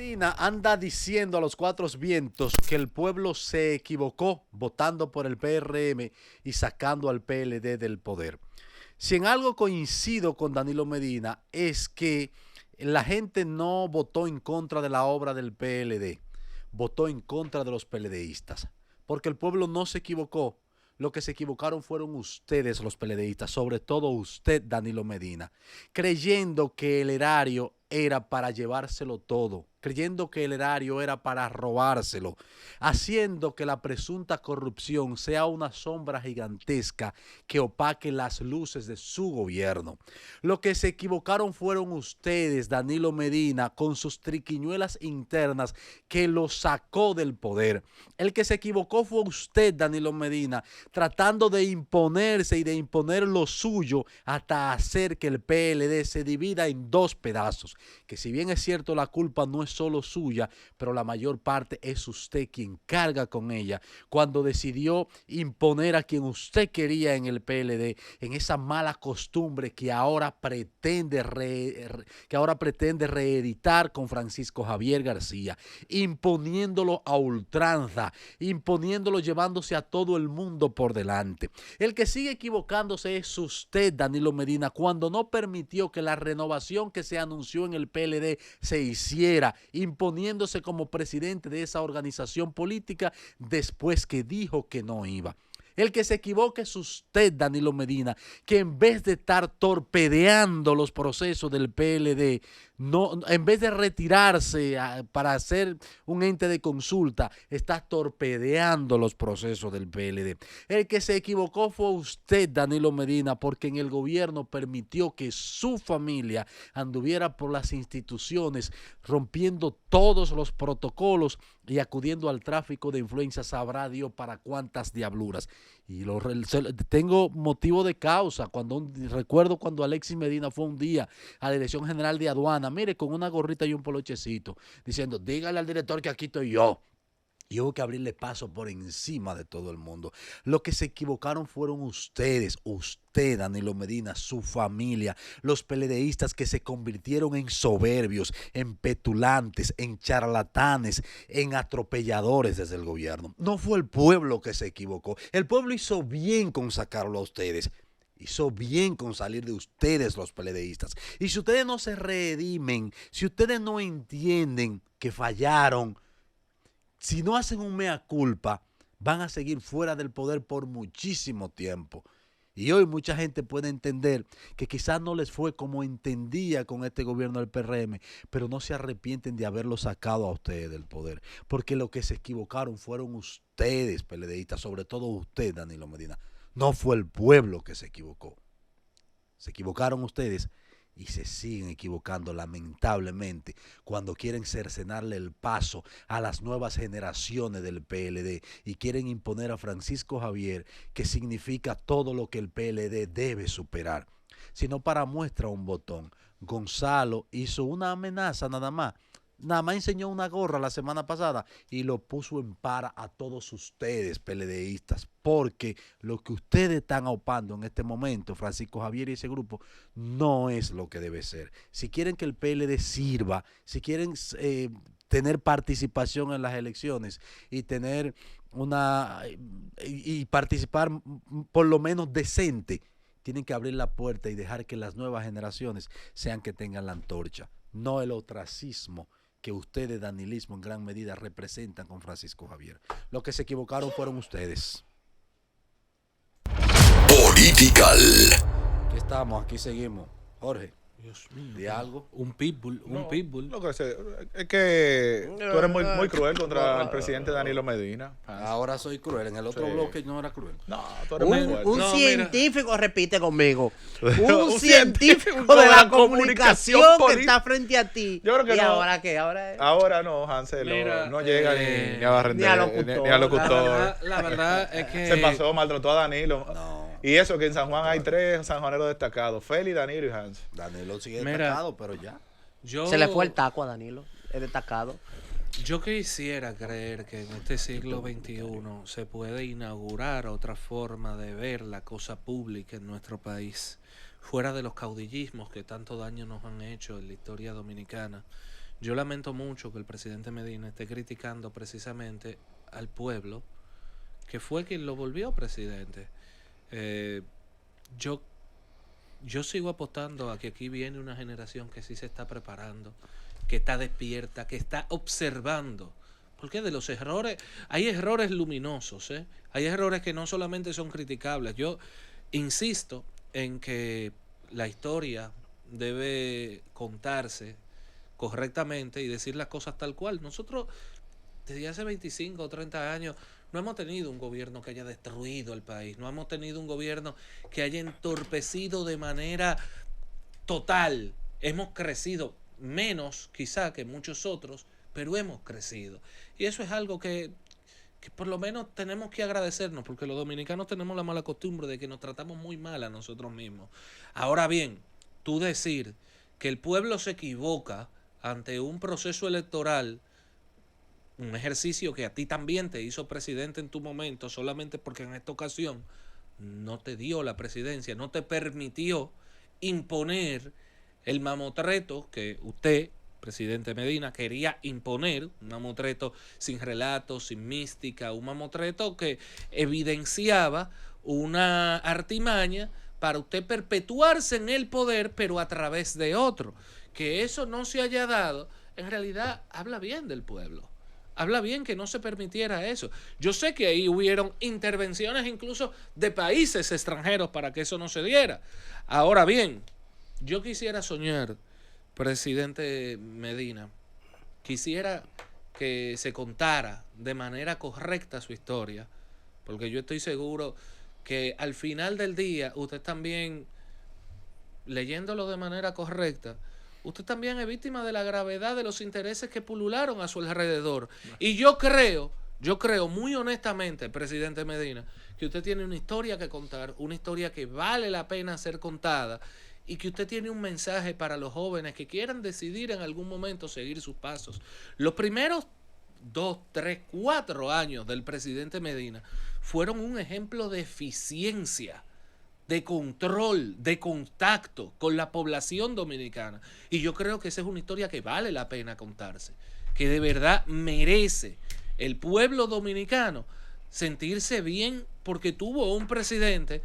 Medina anda diciendo a los cuatro vientos que el pueblo se equivocó votando por el PRM y sacando al PLD del poder. Si en algo coincido con Danilo Medina es que la gente no votó en contra de la obra del PLD, votó en contra de los PLDistas, porque el pueblo no se equivocó. Lo que se equivocaron fueron ustedes, los PLDistas, sobre todo usted, Danilo Medina, creyendo que el erario era para llevárselo todo, creyendo que el erario era para robárselo, haciendo que la presunta corrupción sea una sombra gigantesca que opaque las luces de su gobierno. Lo que se equivocaron fueron ustedes, Danilo Medina, con sus triquiñuelas internas que lo sacó del poder. El que se equivocó fue usted, Danilo Medina, tratando de imponerse y de imponer lo suyo hasta hacer que el PLD se divida en dos pedazos. Que si bien es cierto la culpa no es solo suya, pero la mayor parte es usted quien carga con ella cuando decidió imponer a quien usted quería en el PLD, en esa mala costumbre que ahora pretende reeditar con Francisco Javier García, imponiéndolo a ultranza, imponiéndolo llevándose a todo el mundo por delante. El que sigue equivocándose es usted, Danilo Medina, cuando no permitió que la renovación que se anunció en el PLD se hiciera, imponiéndose como presidente de esa organización política después que dijo que no iba. El que se equivoque es usted, Danilo Medina, que en vez de estar torpedeando los procesos del PLD, no, en vez de retirarse para hacer un ente de consulta, está torpedeando los procesos del PLD. El que se equivocó fue usted, Danilo Medina, porque en el gobierno permitió que su familia anduviera por las instituciones rompiendo todos los protocolos y acudiendo al tráfico de influencias, sabrá Dios para cuántas diabluras. Y tengo motivo de causa. Recuerdo cuando Alexis Medina fue un día a la Dirección General de Aduana, mire, con una gorrita y un polochecito, diciendo, dígale al director que aquí estoy yo. Y hubo que abrirle paso por encima de todo el mundo. Lo que se equivocaron fueron ustedes, usted, Danilo Medina, su familia, los PLDistas que se convirtieron en soberbios, en petulantes, en charlatanes, en atropelladores desde el gobierno. No fue el pueblo que se equivocó. El pueblo hizo bien con sacarlo a ustedes. Hizo bien con salir de ustedes, los PLDistas. Y si ustedes no se redimen, si ustedes no entienden que fallaron, si no hacen un mea culpa, van a seguir fuera del poder por muchísimo tiempo. Y hoy mucha gente puede entender que quizás no les fue como entendía con este gobierno del PRM, pero no se arrepienten de haberlo sacado a ustedes del poder. Porque lo que se equivocaron fueron ustedes, PLDistas, sobre todo usted, Danilo Medina. No fue el pueblo que se equivocó. Se equivocaron ustedes y se siguen equivocando lamentablemente cuando quieren cercenarle el paso a las nuevas generaciones del PLD y quieren imponer a Francisco Javier, que significa todo lo que el PLD debe superar. Sino para muestra un botón, Gonzalo hizo una amenaza nada más enseñó una gorra la semana pasada y lo puso en para a todos ustedes, PLDistas, porque lo que ustedes están aupando en este momento, Francisco Javier y ese grupo, no es lo que debe ser. Si quieren que el PLD sirva, si quieren tener participación en las elecciones y tener y participar por lo menos decente, tienen que abrir la puerta y dejar que las nuevas generaciones sean que tengan la antorcha, no el ostracismo que ustedes, danilismo, en gran medida representan con Francisco Javier. Lo que se equivocaron fueron ustedes. Political. Aquí estamos, aquí seguimos. Jorge, Dios mío. ¿de algo? Un pitbull, un pitbull. Lo que sé, es que tú eres muy cruel contra el presidente Danilo Medina. Ahora soy cruel. En el otro Sí. bloque no era cruel. No, tú eres muy fuerte. Un No, científico, repite conmigo. Un científico de la comunicación que está frente a ti. Yo creo que ¿Y no. ahora qué? Ahora no, Hansel, Mira, no llega ni a barrender, ni a locutor. ni a locutor. La verdad es que... Se pasó, maltrató a Danilo. No. Y eso que en San Juan hay 3 sanjuaneros destacados, Feli, Danilo y Hans. Danilo sigue Mira, destacado, pero ya. Se le fue el taco a Danilo, es destacado. Yo quisiera creer que en este siglo XXI se puede inaugurar otra forma de ver la cosa pública en nuestro país, fuera de los caudillismos que tanto daño nos han hecho en la historia dominicana. yo lamento mucho que el presidente Medina esté criticando precisamente al pueblo, que fue quien lo volvió presidente. Eh, yo, yo sigo apostando a que aquí viene una generación que sí se está preparando, que está despierta, que está observando. Porque de los errores, hay errores luminosos, ¿eh? Hay errores que no solamente son criticables. Yo insisto en que la historia debe contarse correctamente y decir las cosas tal cual. Nosotros, desde hace 25 o 30 años, no hemos tenido un gobierno que haya destruido el país, no hemos tenido un gobierno que haya entorpecido de manera total. Hemos crecido menos quizá que muchos otros, pero hemos crecido. Y eso es algo que por lo menos tenemos que agradecernos, porque los dominicanos tenemos la mala costumbre de que nos tratamos muy mal a nosotros mismos. Ahora bien, tú decir que el pueblo se equivoca ante un proceso electoral, un ejercicio que a ti también te hizo presidente en tu momento, solamente porque en esta ocasión no te dio la presidencia, no te permitió imponer el mamotreto que usted, presidente Medina, quería imponer, un mamotreto sin relatos, sin mística, un mamotreto que evidenciaba una artimaña para usted perpetuarse en el poder, pero a través de otro. Que eso no se haya dado, en realidad habla bien del pueblo. Habla bien que no se permitiera eso. Yo sé que ahí hubieron intervenciones incluso de países extranjeros para que eso no se diera. Ahora bien, yo quisiera soñar, presidente Medina, quisiera que se contara de manera correcta su historia, porque yo estoy seguro que al final del día, usted también, leyéndolo de manera correcta, usted también es víctima de la gravedad de los intereses que pulularon a su alrededor. Y yo creo muy honestamente, presidente Medina, que usted tiene una historia que contar, una historia que vale la pena ser contada, y que usted tiene un mensaje para los jóvenes que quieran decidir en algún momento seguir sus pasos. Los primeros 2, 3, 4 años del presidente Medina fueron un ejemplo de eficiencia, de control, de contacto con la población dominicana. Y yo creo que esa es una historia que vale la pena contarse, que de verdad merece el pueblo dominicano sentirse bien porque tuvo un presidente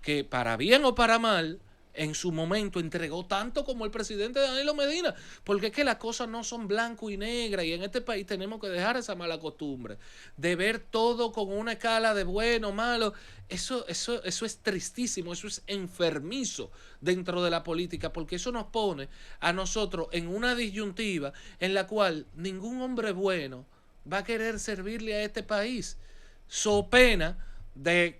que, para bien o para mal, en su momento entregó tanto como el presidente Danilo Medina, porque es que las cosas no son blanco y negra, y en este país tenemos que dejar esa mala costumbre de ver todo con una escala de bueno, malo. Eso es tristísimo, eso es enfermizo dentro de la política, porque eso nos pone a nosotros en una disyuntiva en la cual ningún hombre bueno va a querer servirle a este país, so pena de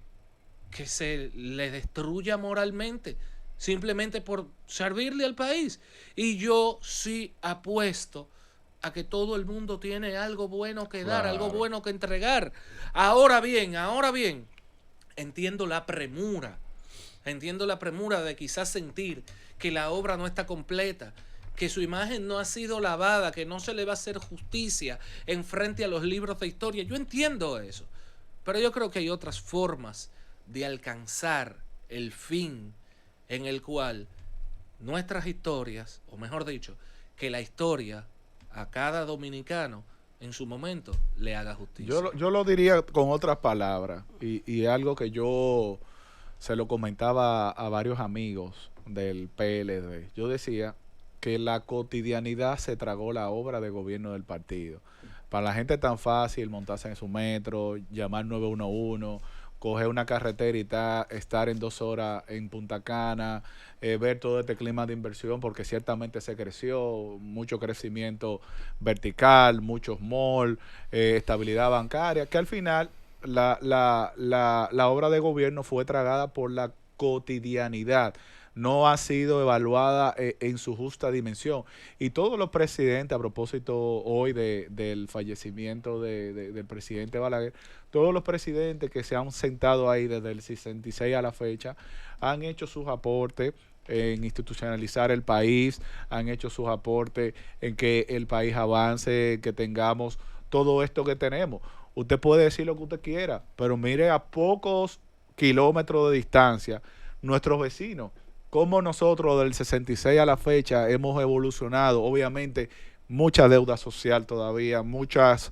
que se le destruya moralmente, simplemente por servirle al país. Y yo sí apuesto a que todo el mundo tiene algo bueno que dar, algo bueno que entregar. Ahora bien, entiendo la premura de quizás sentir que la obra no está completa, que su imagen no ha sido lavada, que no se le va a hacer justicia en frente a los libros de historia. Yo entiendo eso, pero yo creo que hay otras formas de alcanzar el fin en el cual nuestras historias, o mejor dicho, que la historia a cada dominicano en su momento le haga justicia. Yo lo diría con otras palabras, y algo que yo se lo comentaba a varios amigos del PLD. Yo decía que la cotidianidad se tragó la obra de gobierno del partido. Para la gente es tan fácil montarse en su metro, llamar 911, coger una carretera y estar en 2 horas en Punta Cana, ver todo este clima de inversión, porque ciertamente se creció, mucho crecimiento vertical, muchos malls, estabilidad bancaria, que al final la obra de gobierno fue tragada por la cotidianidad, no ha sido evaluada en su justa dimensión. Y todos los presidentes, a propósito hoy del fallecimiento del presidente Balaguer, todos los presidentes que se han sentado ahí desde el 66 a la fecha han hecho sus aportes en institucionalizar el país, han hecho sus aportes en que el país avance, que tengamos todo esto que tenemos. Usted puede decir lo que usted quiera, pero mire a pocos kilómetros de distancia nuestros vecinos, cómo nosotros del 66 a la fecha hemos evolucionado, obviamente mucha deuda social todavía, muchas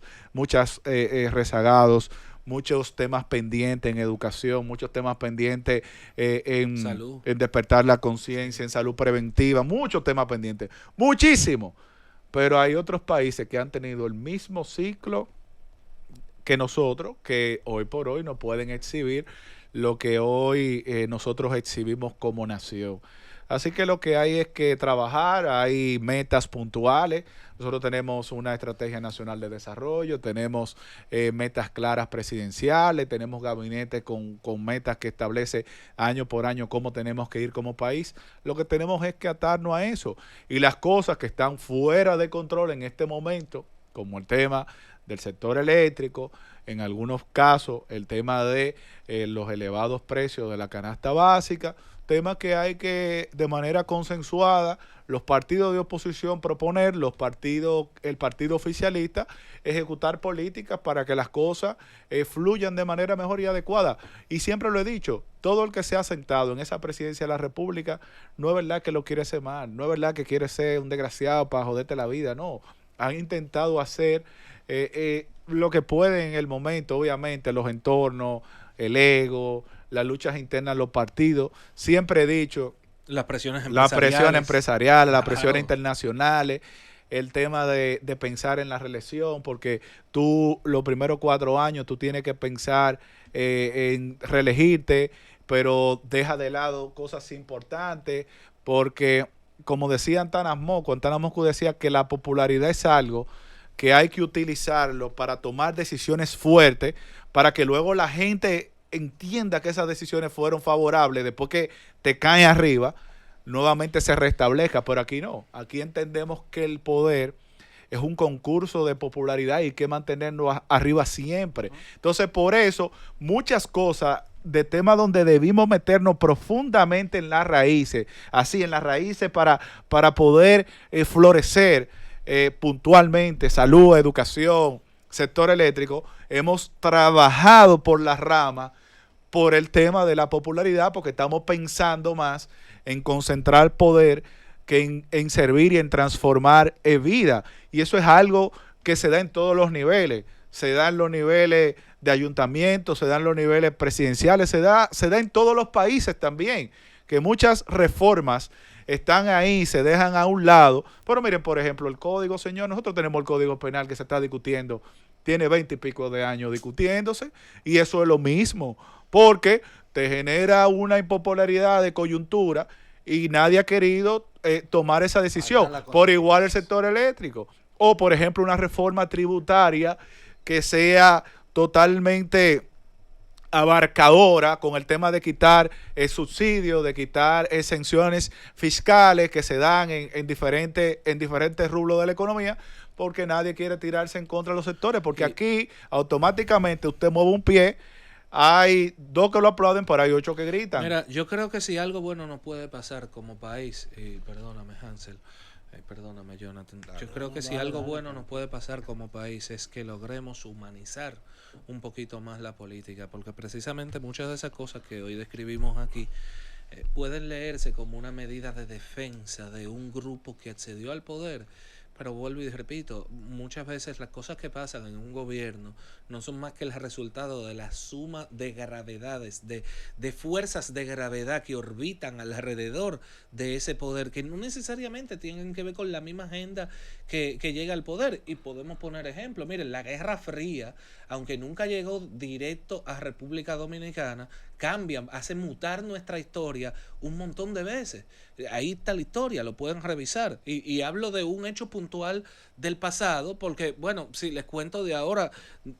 rezagados, muchos temas pendientes en educación, muchos temas pendientes Salud. en despertar la conciencia, en salud preventiva, muchos temas pendientes, muchísimo. Pero hay otros países que han tenido el mismo ciclo que nosotros, que hoy por hoy no pueden exhibir lo que hoy nosotros exhibimos como nación. Así que lo que hay es que trabajar, hay metas puntuales. Nosotros tenemos una estrategia nacional de desarrollo, tenemos metas claras presidenciales, tenemos gabinetes con metas que establece año por año cómo tenemos que ir como país. Lo que tenemos es que atarnos a eso. Y las cosas que están fuera de control en este momento, como el tema del sector eléctrico, en algunos casos el tema de los elevados precios de la canasta básica, tema que hay que de manera consensuada los partidos de oposición proponer, el partido oficialista ejecutar políticas para que las cosas fluyan de manera mejor y adecuada. Y siempre lo he dicho, todo el que se ha sentado en esa presidencia de la República no es verdad que lo quiere hacer mal, no es verdad que quiere ser un desgraciado para joderte la vida, no. Han intentado hacer lo que pueden en el momento, obviamente, los entornos, el ego, las luchas internas de los partidos. Siempre he dicho, Las presiones la presión empresarial, las Claro. presiones internacionales, el tema de pensar en la reelección, porque tú los primeros 4 años tú tienes que pensar en reelegirte, pero deja de lado cosas importantes, porque como decía Antanas Mosco decía que la popularidad es algo que hay que utilizarlo para tomar decisiones fuertes, para que luego la gente entienda que esas decisiones fueron favorables, después que te caen arriba, nuevamente se restablezca, pero aquí no. Aquí entendemos que el poder es un concurso de popularidad y hay que mantenernos arriba siempre. Entonces, por eso, muchas cosas de temas donde debimos meternos profundamente en las raíces, así en las raíces para poder florecer puntualmente, salud, educación, sector eléctrico, hemos trabajado por las ramas por el tema de la popularidad, porque estamos pensando más en concentrar poder que en servir y en transformar vida. Y eso es algo que se da en todos los niveles. Se da en los niveles de ayuntamiento, se da en los niveles presidenciales, se da en todos los países también, que muchas reformas están ahí, se dejan a un lado. Pero miren, por ejemplo, el código, señor, nosotros tenemos el código penal que se está discutiendo, tiene 20 y pico de años discutiéndose, y eso es lo mismo, porque te genera una impopularidad de coyuntura y nadie ha querido tomar esa decisión. Por igual el sector eléctrico. O, por ejemplo, una reforma tributaria que sea totalmente abarcadora con el tema de quitar subsidios, de quitar exenciones fiscales que se dan en diferentes rubros de la economía, porque nadie quiere tirarse en contra de los sectores, porque aquí automáticamente usted mueve un pie, hay 2 que lo aplauden, pero hay 8 que gritan. Mira, yo creo que si algo bueno nos puede pasar como país, y perdóname Hansel, perdóname Jonathan, yo creo que si algo bueno nos puede pasar como país es que logremos humanizar un poquito más la política, porque precisamente muchas de esas cosas que hoy describimos aquí pueden leerse como una medida de defensa de un grupo que accedió al poder. Pero vuelvo y repito, muchas veces las cosas que pasan en un gobierno no son más que el resultado de la suma de gravedades, de fuerzas de gravedad que orbitan alrededor de ese poder, que no necesariamente tienen que ver con la misma agenda que llega al poder. Y podemos poner ejemplos. Miren, la Guerra Fría, aunque nunca llegó directo a República Dominicana, cambia, hace mutar nuestra historia un montón de veces. Ahí está la historia, lo pueden revisar. Y hablo de un hecho puntual del pasado, porque, bueno, si les cuento de ahora,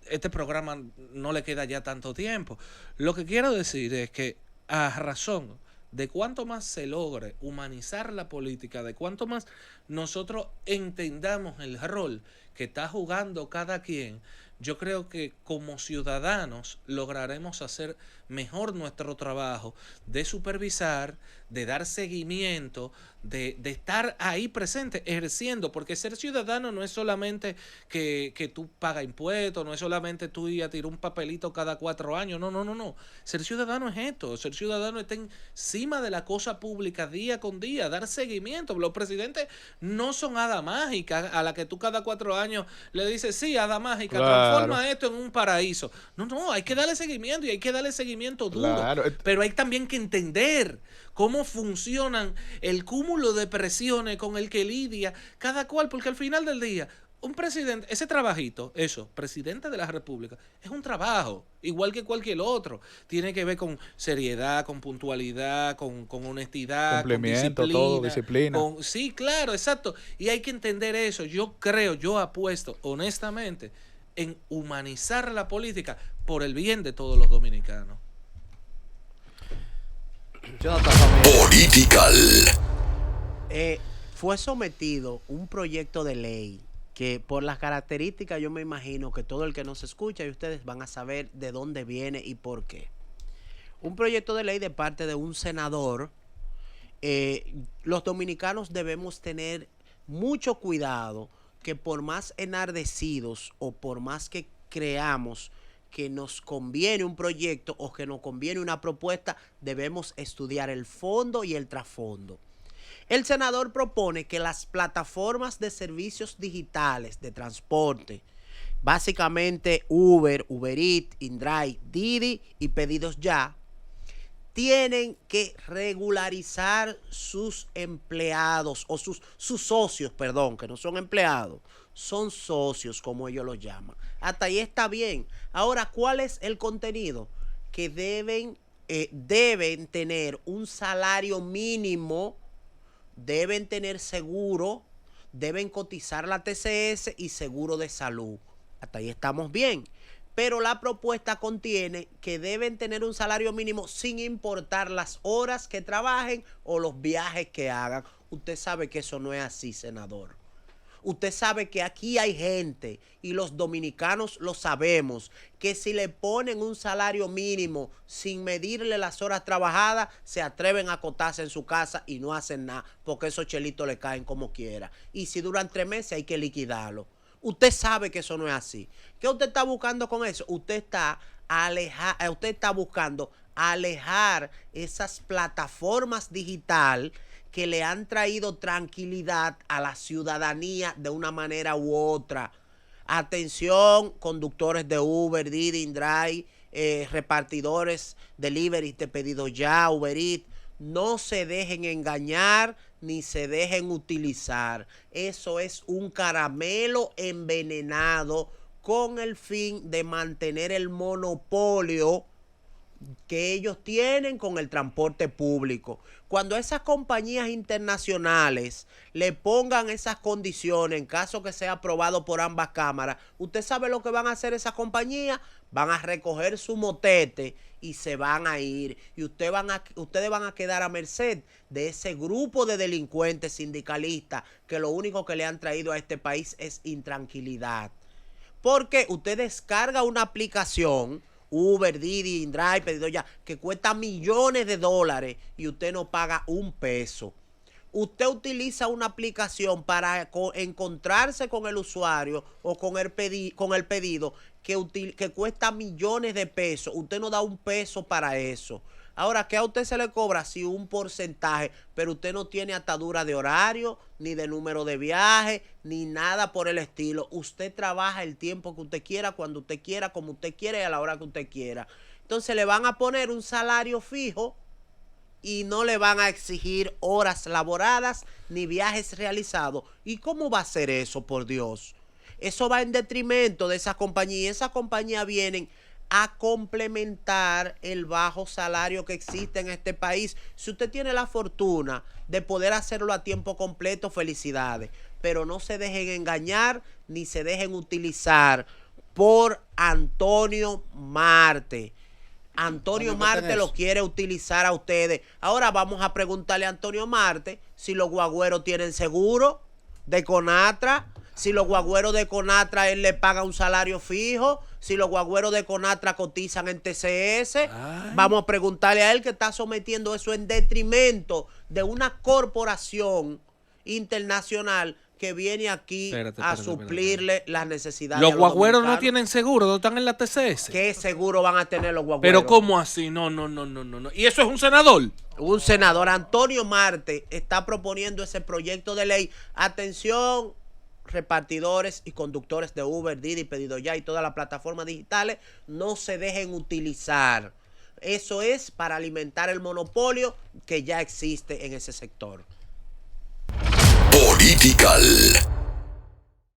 este programa no le queda ya tanto tiempo. Lo que quiero decir es que, a razón de cuánto más se logre humanizar la política, de cuánto más nosotros entendamos el rol que está jugando cada quien, yo creo que como ciudadanos lograremos hacer mejor nuestro trabajo de supervisar, de dar seguimiento, de estar ahí presente, ejerciendo, porque ser ciudadano no es solamente que tú pagas impuestos, no es solamente tú ir a tirar un papelito cada 4 años, no. Ser ciudadano es esto, ser ciudadano está encima de la cosa pública día con día, dar seguimiento. Los presidentes no son hada mágica a la que tú cada 4 años le dices, sí, hada mágica, transforma esto en un paraíso. No, hay que darle seguimiento y hay que darle seguimiento duro. Claro. Pero hay también que entender cómo funcionan el cúmulo de presiones con el que lidia cada cual, porque al final del día, un presidente, ese trabajito, eso, presidente de la República, es un trabajo, igual que cualquier otro. Tiene que ver con seriedad, con puntualidad, con honestidad, cumplimiento, con disciplina. todo, disciplina. Sí, claro, exacto. Y hay que entender eso. Yo apuesto, honestamente, en humanizar la política por el bien de todos los dominicanos. Political. Fue sometido un proyecto de ley que por las características yo me imagino que todo el que nos escucha y ustedes van a saber de dónde viene y por qué. Un proyecto de ley de parte de un senador. Los dominicanos debemos tener mucho cuidado que por más enardecidos o por más que creamos que nos conviene un proyecto o que nos conviene una propuesta, debemos estudiar el fondo y el trasfondo. El senador propone que las plataformas de servicios digitales de transporte, básicamente Uber, Uber Eats, InDrive, Didi y Pedidos Ya, tienen que regularizar sus empleados o sus socios, perdón, que no son empleados, son socios como ellos los llaman. Hasta ahí está bien. Ahora, ¿cuál es el contenido? Que deben tener un salario mínimo, deben tener seguro, deben cotizar la TCS y seguro de salud. Hasta ahí estamos bien. Pero la propuesta contiene que deben tener un salario mínimo sin importar las horas que trabajen o los viajes que hagan. Usted sabe que eso no es así, senador. Usted sabe que aquí hay gente, y los dominicanos lo sabemos, que si le ponen un salario mínimo sin medirle las horas trabajadas, se atreven a acotarse en su casa y no hacen nada, porque esos chelitos le caen como quiera. Y si duran 3 meses hay que liquidarlo. Usted sabe que eso no es así. ¿Qué usted está buscando con eso? Usted está buscando alejar esas plataformas digitales que le han traído tranquilidad a la ciudadanía de una manera u otra. Atención, conductores de Uber, Didi, InDrive, repartidores, delivery de Pedidos Ya, Uber Eats. No se dejen engañar ni se dejen utilizar. Eso es un caramelo envenenado con el fin de mantener el monopolio que ellos tienen con el transporte público. Cuando esas compañías internacionales le pongan esas condiciones, en caso que sea aprobado por ambas cámaras, ¿usted sabe lo que van a hacer esas compañías? Van a recoger su motete y se van a ir. Y ustedes van a quedar a merced de ese grupo de delincuentes sindicalistas que lo único que le han traído a este país es intranquilidad. Porque usted descarga una aplicación, Uber, Didi, InDrive, Pedido Ya, que cuesta millones de dólares y usted no paga un peso. Usted utiliza una aplicación para encontrarse con el usuario o con el pedido que cuesta millones de pesos. Usted no da un peso para eso. Ahora, ¿qué a usted se le cobra? Sí, un porcentaje, pero usted no tiene atadura de horario, ni de número de viaje, ni nada por el estilo. Usted trabaja el tiempo que usted quiera, cuando usted quiera, como usted quiera y a la hora que usted quiera. Entonces le van a poner un salario fijo y no le van a exigir horas laboradas ni viajes realizados. ¿Y cómo va a ser eso, por Dios? Eso va en detrimento de esas compañías. Esas compañías vienen a complementar el bajo salario que existe en este país. Si usted tiene la fortuna de poder hacerlo a tiempo completo, felicidades. Pero no se dejen engañar ni se dejen utilizar por Antonio Marte. Antonio Marte lo quiere utilizar a ustedes. Ahora vamos a preguntarle a Antonio Marte si los guagüeros tienen seguro de Conatra, Si los guagüeros de Conatra él le paga un salario fijo, si los guagüeros de Conatra cotizan en TCS, vamos a preguntarle a él que está sometiendo eso en detrimento de una corporación internacional que viene aquí a suplirle las necesidades. Los guagüeros no tienen seguro, no están en la TCS. ¿Qué seguro van a tener los guagüeros? Pero ¿cómo así? No. ¿Y eso es un senador? Un senador, Antonio Marte, está proponiendo ese proyecto de ley. Atención, repartidores y conductores de Uber, Didi, Pedido Ya y todas las plataformas digitales, no se dejen utilizar. Eso es para alimentar el monopolio que ya existe en ese sector. Political.